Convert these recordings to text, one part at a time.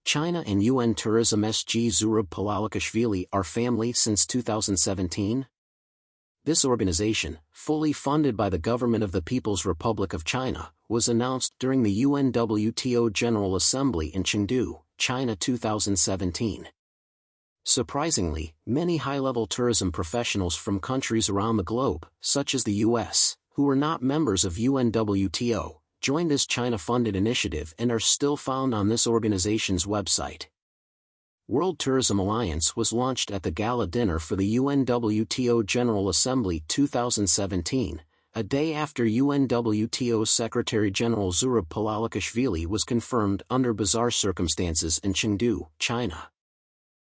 China and UN Tourism SG Zurab Pololikashvili are family since 2017? This organization, fully funded by the government of the People's Republic of China, was announced during the UNWTO General Assembly in Chengdu, China 2017. Surprisingly, many high-level tourism professionals from countries around the globe, such as the US, who are not members of UNWTO, joined this China-funded initiative and are still found on this organization's website. World Tourism Alliance was launched at the gala dinner for the UNWTO General Assembly 2017, a day after UNWTO Secretary-General Zurab Pololikashvili was confirmed under bizarre circumstances in Chengdu, China.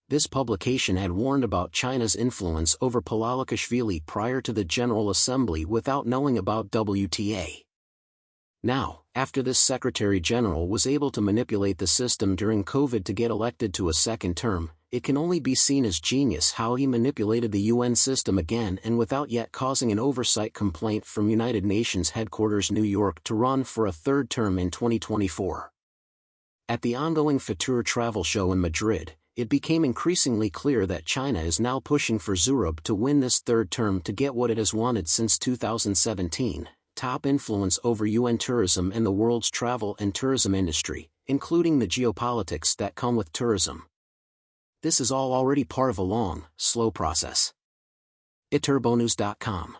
This publication had warned about China's influence over Pololikashvili prior to the General Assembly without knowing about WTA. Now, after this Secretary General was able to manipulate the system during COVID to get elected to a second term, it can only be seen as genius how he manipulated the UN system again and without yet causing an oversight complaint from United Nations headquarters New York to run for a third term in 2024. At the ongoing Fitur travel show in Madrid, it became increasingly clear that China is now pushing for Zurab to win this third term to get what it has wanted since 2017. Top influence over UN tourism and the world's travel and tourism industry, including the geopolitics that come with tourism. This is all already part of a long, slow process. Iterbonews.com.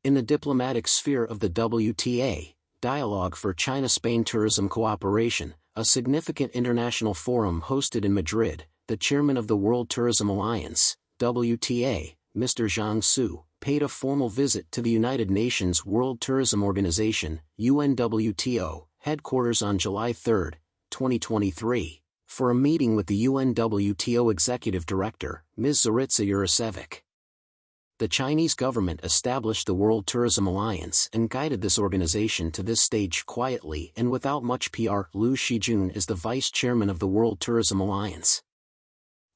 In the diplomatic sphere of the WTA, Dialogue for China-Spain Tourism Cooperation, a significant international forum hosted in Madrid, the chairman of the World Tourism Alliance, WTA, Mr. Zhang Su, paid a formal visit to the United Nations World Tourism Organization, UNWTO, headquarters on July 3, 2023, for a meeting with the UNWTO Executive Director, Ms. Zaritsa Yurasevic. The Chinese government established the World Tourism Alliance and guided this organization to this stage quietly and without much PR. Liu Shijun is the vice chairman of the World Tourism Alliance.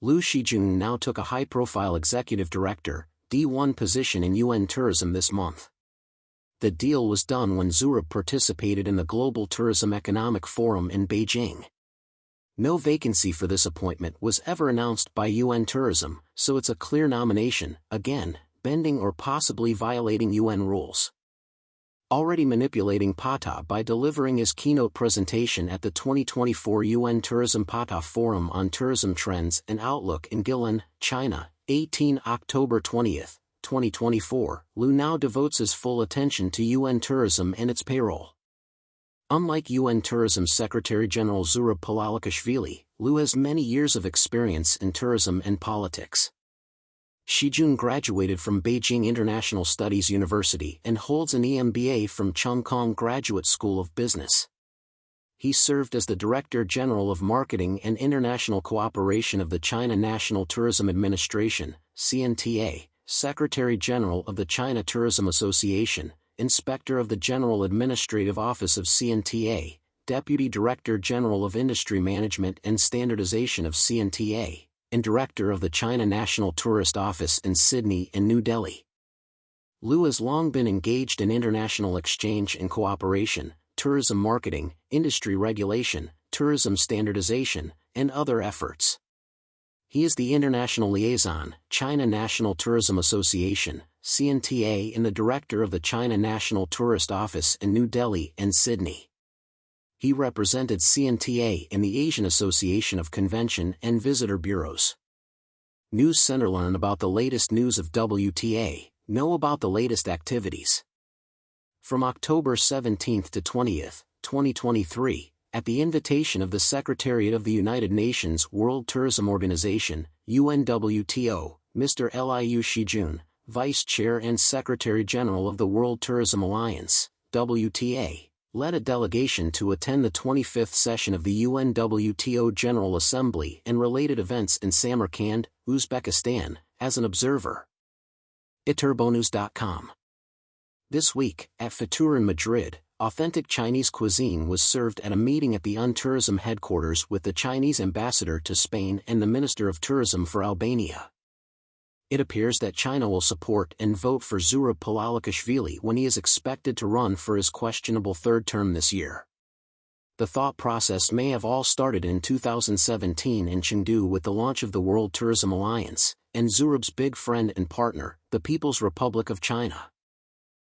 Liu Shijun now took a high-profile executive director, D1 position in UN tourism this month. The deal was done when Zurab participated in the Global Tourism Economic Forum in Beijing. No vacancy for this appointment was ever announced by UN Tourism, so it's a clear nomination, again, bending or possibly violating UN rules. Already manipulating PATA by delivering his keynote presentation at the 2024 UN Tourism PATA Forum on Tourism Trends and Outlook in Guilin, China, 18 October 20, 2024, Liu now devotes his full attention to UN tourism and its payroll. Unlike UN Tourism Secretary-General Zurab Pololikashvili, Liu has many years of experience in tourism and politics. Shijun graduated from Beijing International Studies University and holds an EMBA from Cheung Kong Graduate School of Business. He served as the Director General of Marketing and International Cooperation of the China National Tourism Administration, CNTA, Secretary General of the China Tourism Association, Inspector of the General Administrative Office of CNTA, Deputy Director General of Industry Management and Standardization of CNTA, and Director of the China National Tourist Office in Sydney and New Delhi. Liu has long been engaged in international exchange and cooperation, tourism marketing, industry regulation, tourism standardization, and other efforts. He is the International Liaison, China National Tourism Association, CNTA, and the Director of the China National Tourist Office in New Delhi and Sydney. He represented CNTA in the Asian Association of Convention and Visitor Bureaus. News Center. Learn about the latest news of WTA, know about the latest activities. From October 17 to 20, 2023, at the invitation of the Secretariat of the United Nations World Tourism Organization, UNWTO, Mr. Liu Shijun, Vice Chair and Secretary General of the World Tourism Alliance, WTA, led a delegation to attend the 25th session of the UNWTO General Assembly and related events in Samarkand, Uzbekistan, as an observer. Iterbonews.com. This week, at Fitur in Madrid, authentic Chinese cuisine was served at a meeting at the UN Tourism headquarters with the Chinese ambassador to Spain and the Minister of Tourism for Albania. It appears that China will support and vote for Zurab Pololikashvili when he is expected to run for his questionable third term this year. the thought process may have all started in 2017 in Chengdu with the launch of the World Tourism Alliance, and Zurab's big friend and partner, the People's Republic of China.